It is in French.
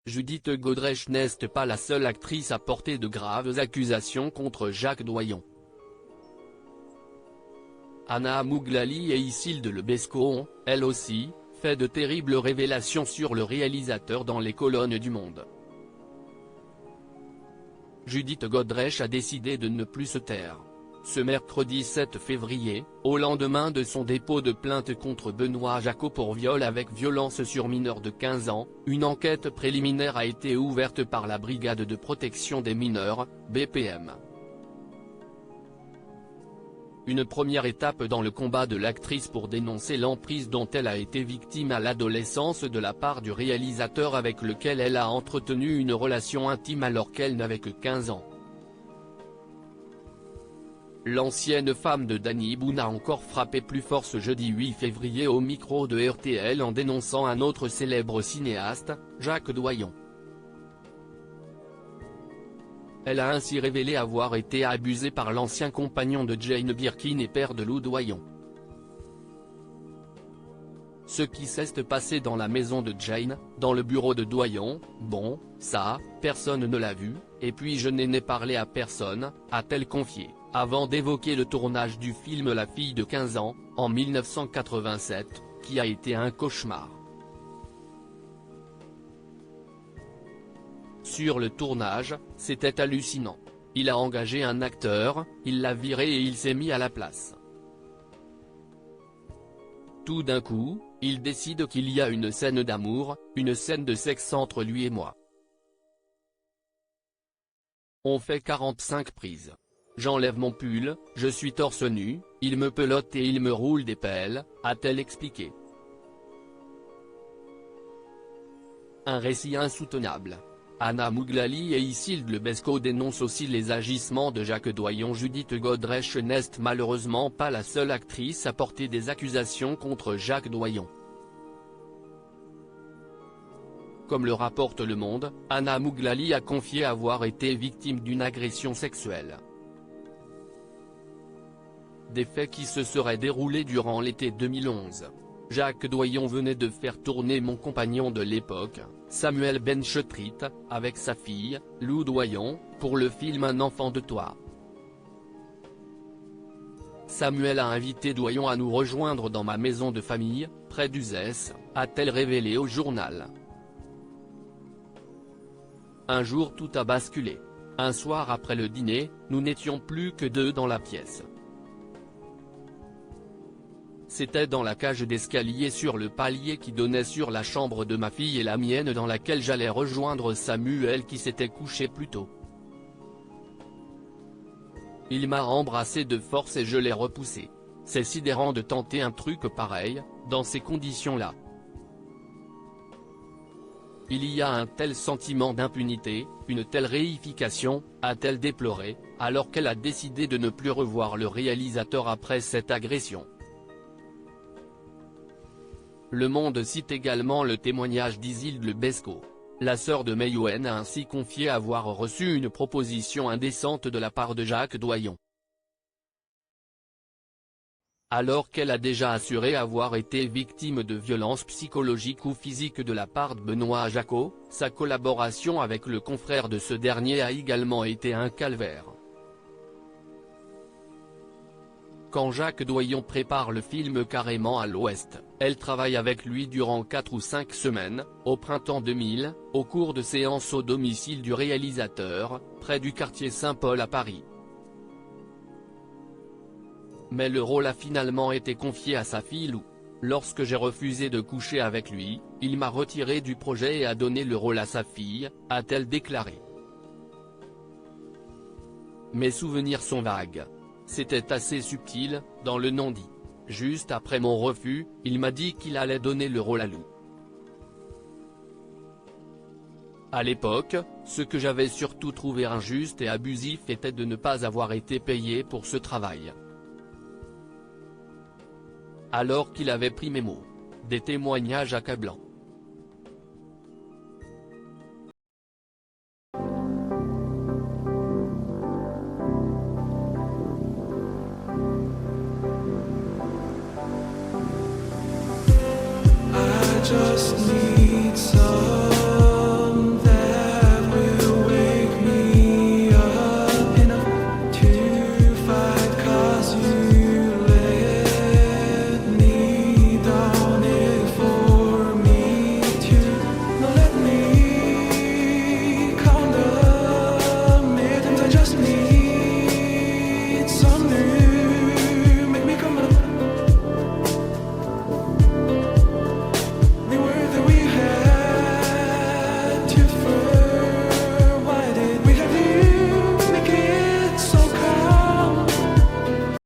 Judith Godrèche n'est pas la seule actrice à porter de graves accusations contre Jacques Doyon. Anna Mouglali et Isilde Lebesco ont, elles aussi, fait de terribles révélations sur le réalisateur dans les colonnes du Monde. Judith Godrèche a décidé de ne plus se taire. Ce mercredi 7 février, au lendemain de son dépôt de plainte contre Benoît Jacot pour viol avec violence sur mineur de 15 ans, une enquête préliminaire a été ouverte par la Brigade de protection des mineurs, BPM. Une première étape dans le combat de l'actrice pour dénoncer l'emprise dont elle a été victime à l'adolescence de la part du réalisateur avec lequel elle a entretenu une relation intime alors qu'elle n'avait que 15 ans. L'ancienne femme de Danny Boone a encore frappé plus fort ce jeudi 8 février au micro de RTL en dénonçant un autre célèbre cinéaste, Jacques Doyon. Elle a ainsi révélé avoir été abusée par l'ancien compagnon de Jane Birkin et père de Lou Doyon. Ce qui s'est passé dans la maison de Jane, dans le bureau de Doyon, bon, ça, personne ne l'a vu, et puis je n'en ai parlé à personne, a-t-elle confié, avant d'évoquer le tournage du film La fille de 15 ans, en 1987, qui a été un cauchemar. Sur le tournage, c'était hallucinant. Il a engagé un acteur, il l'a viré et il s'est mis à la place. Tout d'un coup, il décide qu'il y a une scène d'amour, une scène de sexe entre lui et moi. On fait 45 prises. J'enlève mon pull, je suis torse nu, il me pelote et il me roule des pelles, a-t-elle expliqué. Un récit insoutenable. Anna Mouglali et Isilde Lebesco dénoncent aussi les agissements de Jacques Doyon. Judith Godrèche n'est malheureusement pas la seule actrice à porter des accusations contre Jacques Doyon. Comme le rapporte Le Monde, Anna Mouglali a confié avoir été victime d'une agression sexuelle. Des faits qui se seraient déroulés durant l'été 2011. Jacques Doyon venait de faire tourner mon compagnon de l'époque, Samuel Benchetrit, avec sa fille, Lou Doyon, pour le film Un enfant de toi. Samuel a invité Doyon à nous rejoindre dans ma maison de famille, près d'Uzès, a-t-elle révélé au journal. Un jour tout a basculé. Un soir après le dîner, nous n'étions plus que deux dans la pièce. C'était dans la cage d'escalier sur le palier qui donnait sur la chambre de ma fille et la mienne dans laquelle j'allais rejoindre Samuel qui s'était couché plus tôt. Il m'a embrassé de force et je l'ai repoussé. C'est sidérant de tenter un truc pareil, dans ces conditions-là. Il y a un tel sentiment d'impunité, une telle réification, a-t-elle déploré, alors qu'elle a décidé de ne plus revoir le réalisateur après cette agression. Le Monde cite également le témoignage d'Isilde Lebesco. La sœur de Mayouen a ainsi confié avoir reçu une proposition indécente de la part de Jacques Doyon. Alors qu'elle a déjà assuré avoir été victime de violences psychologiques ou physiques de la part de Benoît Jacot, sa collaboration avec le confrère de ce dernier a également été un calvaire. Quand Jacques Doyon prépare le film Carrément à l'Ouest, elle travaille avec lui durant 4 ou 5 semaines, au printemps 2000, au cours de séances au domicile du réalisateur, près du quartier Saint-Paul à Paris. Mais le rôle a finalement été confié à sa fille Lou. Lorsque j'ai refusé de coucher avec lui, il m'a retiré du projet et a donné le rôle à sa fille, a-t-elle déclaré. Mes souvenirs sont vagues. C'était assez subtil, dans le non-dit. Juste après mon refus, il m'a dit qu'il allait donner le rôle à Lou. À l'époque, ce que j'avais surtout trouvé injuste et abusif était de ne pas avoir été payé pour ce travail. Alors qu'il avait pris mes mots. Des témoignages accablants. Just need